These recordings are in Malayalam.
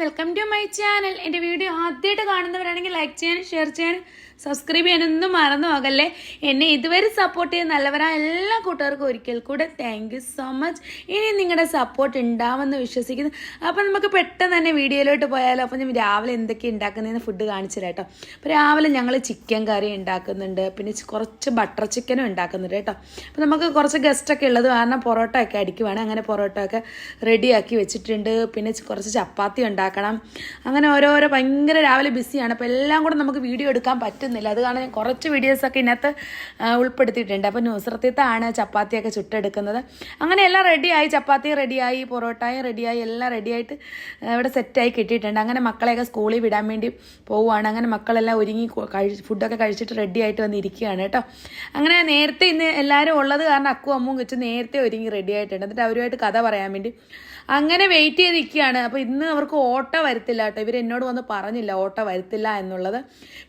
Welcome to my channel. എൻ്റെ വീഡിയോ ആദ്യമായിട്ട് കാണുന്നവരാണെങ്കിൽ ലൈക്ക് ചെയ്യാനും ഷെയർ ചെയ്യാനും സബ്സ്ക്രൈബ് ചെയ്യാനൊന്നും മറന്നു പോകല്ലേ. എന്നെ ഇതുവരെ സപ്പോർട്ട് ചെയ്യുന്ന നല്ലവരായ എല്ലാ കൂട്ടുകാർക്കും ഒരിക്കൽ കൂടെ താങ്ക് യു സോ മച്ച്. ഇനി നിങ്ങളുടെ സപ്പോർട്ട് ഉണ്ടാവുമെന്ന് വിശ്വസിക്കുന്നു. അപ്പോൾ നമുക്ക് പെട്ടെന്ന് തന്നെ വീഡിയോയിലോട്ട് പോയാലോ. അപ്പോൾ ഞാൻ രാവിലെ എന്തൊക്കെ ഉണ്ടാക്കുന്നതെന്ന് ഫുഡ് കാണിച്ചു തരാം കേട്ടോ. അപ്പോൾ രാവിലെ ഞങ്ങൾ ചിക്കൻ കറി ഉണ്ടാക്കുന്നുണ്ട്, പിന്നെ കുറച്ച് ബട്ടർ ചിക്കനും ഉണ്ടാക്കുന്നുണ്ട് കേട്ടോ. അപ്പോൾ നമുക്ക് കുറച്ച് ഗസ്റ്റൊക്കെ ഉള്ളത് കാരണം പൊറോട്ട ഒക്കെ അടിക്കുവാണ്. അങ്ങനെ പൊറോട്ട ഒക്കെ റെഡിയാക്കി വെച്ചിട്ടുണ്ട്. പിന്നെ കുറച്ച് ചപ്പാത്തി ഉണ്ടാക്കണം. അങ്ങനെ ഓരോരോ ഭയങ്കര രാവിലെ ബിസിയാണ്. അപ്പോൾ എല്ലാം കൂടെ നമുക്ക് വീഡിയോ എടുക്കാൻ പറ്റുന്നില്ല. അത് കാരണം ഞാൻ കുറച്ച് വീഡിയോസൊക്കെ ഇതിനകത്ത് ഉൾപ്പെടുത്തിയിട്ടുണ്ട്. അപ്പോൾ ന്യൂസ്രത്യത്താണ് ചപ്പാത്തിയൊക്കെ ചുട്ടെടുക്കുന്നത്. അങ്ങനെ എല്ലാം റെഡിയായി, ചപ്പാത്തി റെഡിയായി, പൊറോട്ടയും റെഡിയായി, എല്ലാം റെഡിയായിട്ട് ഇവിടെ സെറ്റായി കിട്ടിയിട്ടുണ്ട്. അങ്ങനെ മക്കളെയൊക്കെ സ്കൂളിൽ വിടാൻ വേണ്ടി പോവുകയാണ്. അങ്ങനെ മക്കളെല്ലാം ഒരുങ്ങി ഫുഡൊക്കെ കഴിച്ചിട്ട് റെഡിയായിട്ട് വന്നിരിക്കുകയാണ് കേട്ടോ. അങ്ങനെ നേരത്തെ ഇന്ന് എല്ലാവരും ഉള്ളത് കാരണം അക്കും അമ്മും വെച്ച് നേരത്തെ ഒരുങ്ങി റെഡിയായിട്ടുണ്ട്. എന്നിട്ട് അവരുമായിട്ട് കഥ പറയാൻ വേണ്ടി അങ്ങനെ വെയിറ്റ് ചെയ്ത് നിൽക്കുകയാണ്. അപ്പോൾ ഇന്ന് അവർക്ക് ഓട്ടോ വരത്തില്ല കേട്ടോ. ഇവർ എന്നോട് വന്ന് പറഞ്ഞില്ല ഓട്ടോ വരത്തില്ല എന്നുള്ളത്.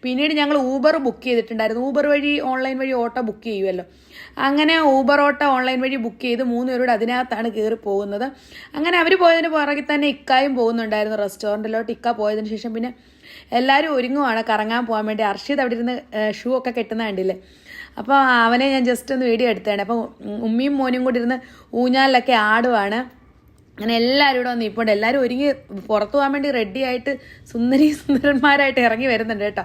പിന്നീട് ഞങ്ങൾ ഊബർ ബുക്ക് ചെയ്തിട്ടുണ്ടായിരുന്നു. ഊബർ വഴി ഓൺലൈൻ വഴി ഓട്ടോ ബുക്ക് ചെയ്യുമല്ലോ. അങ്ങനെ ഊബർ ഓട്ടോ ഓൺലൈൻ വഴി ബുക്ക് ചെയ്ത് 3 പേരോട് അതിനകത്താണ് കയറി പോകുന്നത്. അങ്ങനെ അവർ പോയതിന് പുറകിൽ തന്നെ ഇക്കായും പോകുന്നുണ്ടായിരുന്നു റെസ്റ്റോറൻറ്റിലോട്ട്. ഇക്ക പോയതിന് ശേഷം പിന്നെ എല്ലാവരും ഒരുങ്ങുവാണ് കറങ്ങാൻ പോകാൻ വേണ്ടി. അർഷിത് അവിടെ ഇരുന്ന് ഷൂ ഒക്കെ കെട്ടുന്ന കണ്ടില്ലേ. അപ്പോൾ അവനെ ഞാൻ ജസ്റ്റ് ഒന്ന് വീഡിയോ എടുത്തതാണ്. അപ്പോൾ ഉമ്മിയും മോനും കൂടി ഇരുന്ന് ഊഞ്ഞാലിലൊക്കെ ആടുവാണ്. അങ്ങനെ എല്ലാവരും ഇവിടെ വന്ന് ഇപ്പോൾ എല്ലാവരും ഒരുങ്ങി പുറത്തു പോകാൻ വേണ്ടി റെഡിയായിട്ട് സുന്ദരന്മാരായിട്ട് ഇറങ്ങി വരുന്നുണ്ട് കേട്ടോ.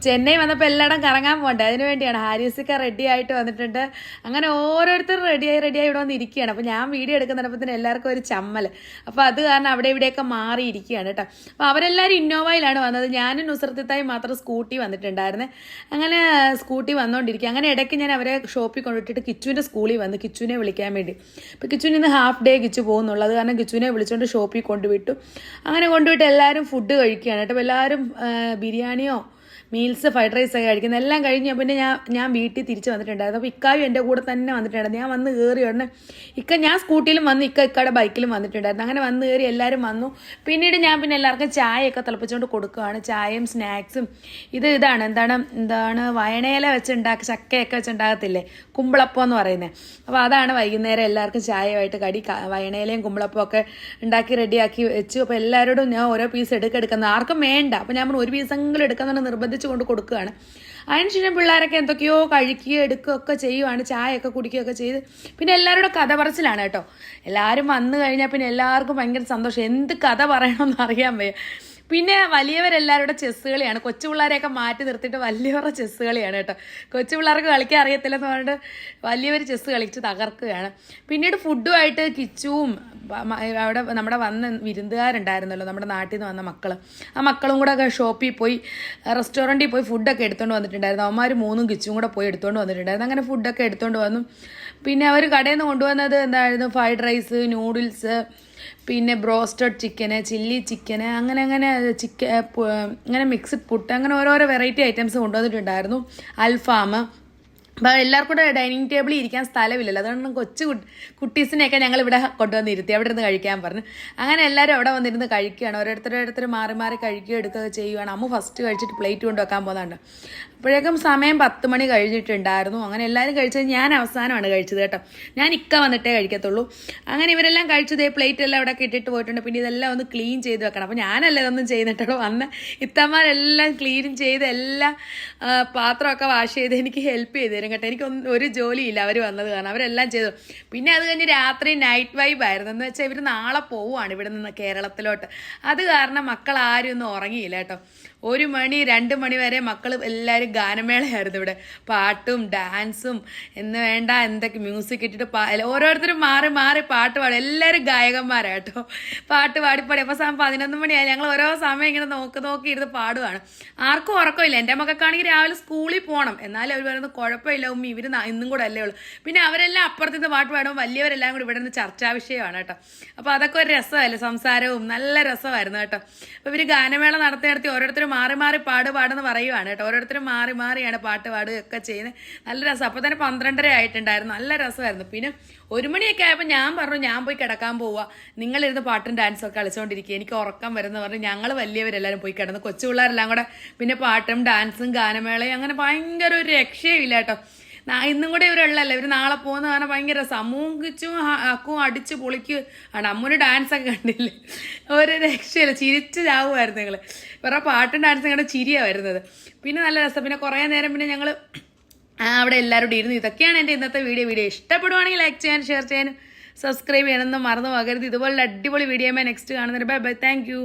ചെന്നൈ വന്നപ്പോൾ എല്ലായിടം കറങ്ങാൻ പോകണ്ടേ, അതിന് വേണ്ടിയാണ്. ഹാരിസിക്ക റെഡി ആയിട്ട് വന്നിട്ടുണ്ട്. അങ്ങനെ ഓരോരുത്തർ റെഡിയായി ഇവിടെ വന്ന് ഇരിക്കുകയാണ്. അപ്പോൾ ഞാൻ വീഡിയോ എടുക്കുന്നിടപ്പത്തിന് എല്ലാവർക്കും ഒരു ചമ്മൽ. അപ്പോൾ അത് കാരണം അവിടെ ഇവിടെയൊക്കെ മാറിയിരിക്കുകയാണ് കേട്ടോ. അപ്പോൾ അവരെല്ലാവരും ഇന്നോവയിലാണ് വന്നത്. ഞാനും നുസ്രത്തായി മാത്രം സ്കൂട്ടി വന്നിട്ടുണ്ടായിരുന്നേ. അങ്ങനെ സ്കൂട്ടി വന്നുകൊണ്ടിരിക്കുക. അങ്ങനെ ഇടയ്ക്ക് ഞാൻ അവരെ ഷോപ്പിൽ കൊണ്ടുവിട്ടിട്ട് കിച്ചുവിൻ്റെ സ്കൂളിൽ വന്ന് കിച്ചുവിനെ വിളിക്കാൻ വേണ്ടി. അപ്പോൾ കിച്ചുവിന് ഇന്ന് ഹാഫ് ഡേ കിച്ചു പോകുന്നുള്ളത് കാരണം കിച്ചുവിനെ വിളിച്ചുകൊണ്ട് ഷോപ്പിൽ കൊണ്ടുവിട്ടു. അങ്ങനെ കൊണ്ടുവിട്ട് എല്ലാവരും ഫുഡ് കഴിക്കുകയാണ് കേട്ടോ. അപ്പോൾ എല്ലാവരും ബിരിയാണിയോ മീൽസ് ഫ്രൈഡ് റൈസ് ഒക്കെ കഴിക്കുന്നത് എല്ലാം കഴിഞ്ഞ് പിന്നെ ഞാൻ വീട്ടിൽ തിരിച്ച് വന്നിട്ടുണ്ടായിരുന്നു. അപ്പോൾ ഇക്കായും എൻ്റെ കൂടെ തന്നെ വന്നിട്ടുണ്ടായിരുന്നു. ഞാൻ വന്ന് കയറി ഉടനെ ഞാൻ സ്കൂട്ടിയിലും വന്ന് ഇക്കയുടെ ബൈക്കിലും വന്നിട്ടുണ്ടായിരുന്നു. അങ്ങനെ വന്ന് കയറി എല്ലാവരും വന്നു. പിന്നീട് ഞാൻ പിന്നെ എല്ലാവർക്കും ചായയൊക്കെ തിളപ്പിച്ചുകൊണ്ട് കൊടുക്കുകയാണ്. ചായയും സ്നാക്സും എന്താണ് വയണയില വെച്ചുണ്ടാക്കി ചക്കയൊക്കെ വെച്ചുണ്ടാകത്തില്ലേ, കുമ്പളപ്പം എന്ന് പറയുന്നത്. അപ്പോൾ അതാണ് വൈകുന്നേരം എല്ലാവർക്കും ചായയായിട്ട് കടി. വയണയിലയും കുമ്പളപ്പം ഒക്കെ ഉണ്ടാക്കി റെഡിയാക്കി വെച്ചു. അപ്പോൾ എല്ലാവരോടും ഞാൻ ഓരോ പീസ് എടുക്കുന്നത് ആർക്കും വേണ്ട. അപ്പോൾ ഞാൻ ഒരു പീസെങ്കിലും എടുക്കാമെന്ന് നിർബന്ധിച്ച് കൊണ്ട് കൊടുക്കുകയാണ്. അതിനുശേഷം പിള്ളേരൊക്കെ എന്തൊക്കെയോ കഴിക്കുകയോ എടുക്കുകയൊക്കെ ചെയ്യുവാണ്, ചായയൊക്കെ കുടിക്കുകയൊക്കെ ചെയ്ത്. പിന്നെ എല്ലാവരുടെ കഥ പറച്ചിലാണ് കേട്ടോ. എല്ലാവരും വന്നു കഴിഞ്ഞാൽ പിന്നെ എല്ലാവർക്കും ഭയങ്കര സന്തോഷം. എന്ത് കഥ പറയണമെന്ന് അറിയാൻ വയ്യ. പിന്നെ വലിയവരെല്ലാവരുടെ ചെസ്സ് കളിയാണ്. കൊച്ചു പിള്ളേരെയൊക്കെ മാറ്റി നിർത്തിയിട്ട് വലിയവരുടെ ചെസ്സ് കളിയാണ് കേട്ടോ. കൊച്ചു പിള്ളേർക്ക് കളിക്കാൻ അറിയത്തില്ലെന്ന് പറഞ്ഞിട്ട് വലിയവർ ചെസ്സ് കളിച്ച് തകർക്കുകയാണ്. പിന്നീട് ഫുഡുമായിട്ട് കിച്ചുവും അവിടെ നമ്മുടെ വന്ന വിരുന്നുകാരുണ്ടായിരുന്നല്ലോ, നമ്മുടെ നാട്ടിൽ നിന്ന് വന്ന മക്കൾ, ആ മക്കളും കൂടെ ഷോപ്പിൽ പോയി റെസ്റ്റോറൻറ്റിൽ പോയി ഫുഡൊക്കെ എടുത്തുകൊണ്ട് വന്നിട്ടുണ്ടായിരുന്നു. അവന്മാർ 3 കിച്ചും കൂടെ പോയി എടുത്തുകൊണ്ട് വന്നിട്ടുണ്ടായിരുന്നു. അങ്ങനെ ഫുഡൊക്കെ എടുത്തുകൊണ്ട് വന്നു. പിന്നെ അവർ കടയിൽ നിന്ന് കൊണ്ടുവന്നത് എന്തായിരുന്നു, ഫ്രൈഡ് റൈസ്, നൂഡിൽസ്, പിന്നെ ബ്രോസ്റ്റഡ് ചിക്കന്, ചില്ലി ചിക്കന്, അങ്ങനെ അങ്ങനെ മിക്സ്ഡ് പുട്ട്, അങ്ങനെ ഓരോരോ വെറൈറ്റി ഐറ്റംസ് കൊണ്ടുവന്നിട്ടുണ്ടായിരുന്നു. അൽഫാം. അപ്പോൾ എല്ലാവർക്കും കൂടെ ഡൈനിങ് ടേബിളിൽ ഇരിക്കാൻ സ്ഥലമില്ലല്ലോ, അതുകൊണ്ട് കുട്ടീസിനെയൊക്കെ ഞങ്ങൾ ഇവിടെ കൊണ്ടുവന്നിരുത്തി അവിടെ ഇരുന്ന് കഴിക്കാൻ പറഞ്ഞു. അങ്ങനെ എല്ലാവരും അവിടെ വന്നിരുന്ന് കഴിക്കുകയാണ്. ഓരോരുത്തർ മാറി മാറി കഴിക്കുകയോ എടുക്കുകയോ ചെയ്യുകയാണ്. അമ്മ ഫസ്റ്റ് കഴിച്ചിട്ട് പ്ലേറ്റ് കൊണ്ടുവെക്കാൻ പോകുന്നുണ്ട്. അപ്പോഴേക്കും സമയം 10 മണി കഴിഞ്ഞിട്ടുണ്ടായിരുന്നു. അങ്ങനെ എല്ലാവരും കഴിച്ചത് ഞാൻ അവസാനമാണ് കഴിച്ചത് കേട്ടോ. ഞാൻ ഇക്ക വന്നിട്ടേ കഴിക്കത്തുള്ളൂ. അങ്ങനെ ഇവരെല്ലാം കഴിച്ചത് പ്ലേറ്റ് എല്ലാം ഇവിടെ ഇട്ടിട്ട് പോയിട്ടുണ്ട്. പിന്നെ ഇതെല്ലാം ഒന്ന് ക്ലീൻ ചെയ്ത് വെക്കണം. അപ്പോൾ ഞാനല്ല ഇതൊന്നും ചെയ്യുന്നിട്ടോ, വന്ന് ഇത്തമാരെല്ലാം ക്ലീൻ ചെയ്ത് എല്ലാം പാത്രമൊക്കെ വാഷ് ചെയ്ത് എനിക്ക് ഹെൽപ്പ് ചെയ്ത് തരും കേട്ടോ. എനിക്ക് ഒരു ജോലിയില്ല അവർ വന്നത് കാരണം, അവരെല്ലാം ചെയ്തു. പിന്നെ അത് കഴിഞ്ഞ് രാത്രി നൈറ്റ് വൈബായിരുന്നു. എന്ന് വെച്ചാൽ ഇവർ നാളെ പോവുകയാണ് ഇവിടെ നിന്ന് കേരളത്തിലോട്ട്. അത് കാരണം മക്കൾ ആരും ഒന്നും ഉറങ്ങിയില്ല കേട്ടോ. 1 മണി 2 മണി വരെ മക്കൾ എല്ലാവരും ഗാനമേളയായിരുന്നു ഇവിടെ. പാട്ടും ഡാൻസും എന്ന് വേണ്ട എന്തൊക്കെ മ്യൂസിക് ഇട്ടിട്ട് ഓരോരുത്തരും മാറി മാറി പാട്ട് പാടും. എല്ലാവരും ഗായകന്മാരാട്ടോ. പാട്ട് പാടിപ്പാടി. അപ്പോൾ സമയം 11 മണിയായി. ഞങ്ങൾ ഓരോ സമയം ഇങ്ങനെ നോക്കി ഇരുന്ന് പാടുവാണ്. ആർക്കും ഉറക്കമില്ല. എൻ്റെ മക്കൾക്കാണെങ്കിൽ രാവിലെ സ്കൂളിൽ പോകണം. എന്നാലും അവർ പറയുന്നത് കുഴപ്പമില്ല ഉമ്മി, ഇവർ ഇന്നും കൂടെ അല്ലേ ഉള്ളൂ. പിന്നെ അവരെല്ലാം അപ്പുറത്തുനിന്ന് പാട്ട് പാടുമ്പോൾ വലിയവരെല്ലാം കൂടി ഇവിടെ നിന്ന് ചർച്ചാ വിഷയമാണ് കേട്ടോ. അപ്പോൾ അതൊക്കെ ഒരു രസമല്ലേ, സംസാരവും നല്ല രസമായിരുന്നു കേട്ടോ. അപ്പോൾ ഇവർ ഗാനമേള നടത്തി ഓരോരുത്തരും മാറി മാറി പാടുപാടെന്ന് പറയുവാണ് കേട്ടോ. ഓരോരുത്തരും മാറി മാറിയാണ് പാട്ട് പാടുകയൊക്കെ ചെയ്യുന്നത്. നല്ല രസം. അപ്പോൾ തന്നെ 12:30 ആയിട്ടുണ്ടായിരുന്നു. നല്ല രസമായിരുന്നു. പിന്നെ 1 മണിയൊക്കെ ആയപ്പോൾ ഞാൻ പറഞ്ഞു ഞാൻ പോയി കിടക്കാൻ പോവുക, നിങ്ങളിരുന്ന് പാട്ടും ഡാൻസും ഒക്കെ കളിച്ചുകൊണ്ടിരിക്കുക, എനിക്ക് ഉറക്കം വരുന്ന പറഞ്ഞ് ഞങ്ങൾ വലിയവരെല്ലാവരും പോയി കിടന്നു. കൊച്ചു പിള്ളേരെല്ലാം കൂടെ പിന്നെ പാട്ടും ഡാൻസും ഗാനമേളയും അങ്ങനെ ഭയങ്കര ഒരു രക്ഷയില്ല കേട്ടോ. ഇന്നും കൂടെ ഇവരുള്ളല്ലേ, ഇവർ നാളെ പോകുന്ന കാരണം ഭയങ്കര സമൂഹിച്ചും അക്കും അടിച്ച് പൊളിക്കും ആണ്. അമ്മൂന് ഡാൻസൊക്കെ കണ്ടില്ലേ, ഒരു രക്ഷയില്ല, ചിരിച്ച് ചാവുമായിരുന്നു ഞങ്ങൾ. ഇവരുടെ പാട്ടും ഡാൻസും കണ്ട് ചിരിയാണ് വരുന്നത്. പിന്നെ നല്ല രസം. പിന്നെ കുറേ നേരം പിന്നെ ഞങ്ങൾ അവിടെ എല്ലാവരും ഇരുന്നു. ഇതൊക്കെയാണ് എൻ്റെ ഇന്നത്തെ വീഡിയോ ഇഷ്ടപ്പെടുവാണെങ്കിൽ ലൈക്ക് ചെയ്യാനും ഷെയർ ചെയ്യാനും സബ്സ്ക്രൈബ് ചെയ്യണമെന്ന് മറന്നു പോകരുത്. ഇതുപോലുള്ള അടിപൊളി വീഡിയോ നെക്സ്റ്റ് കാണുന്നതിന് ബൈ ബൈ, താങ്ക് യു.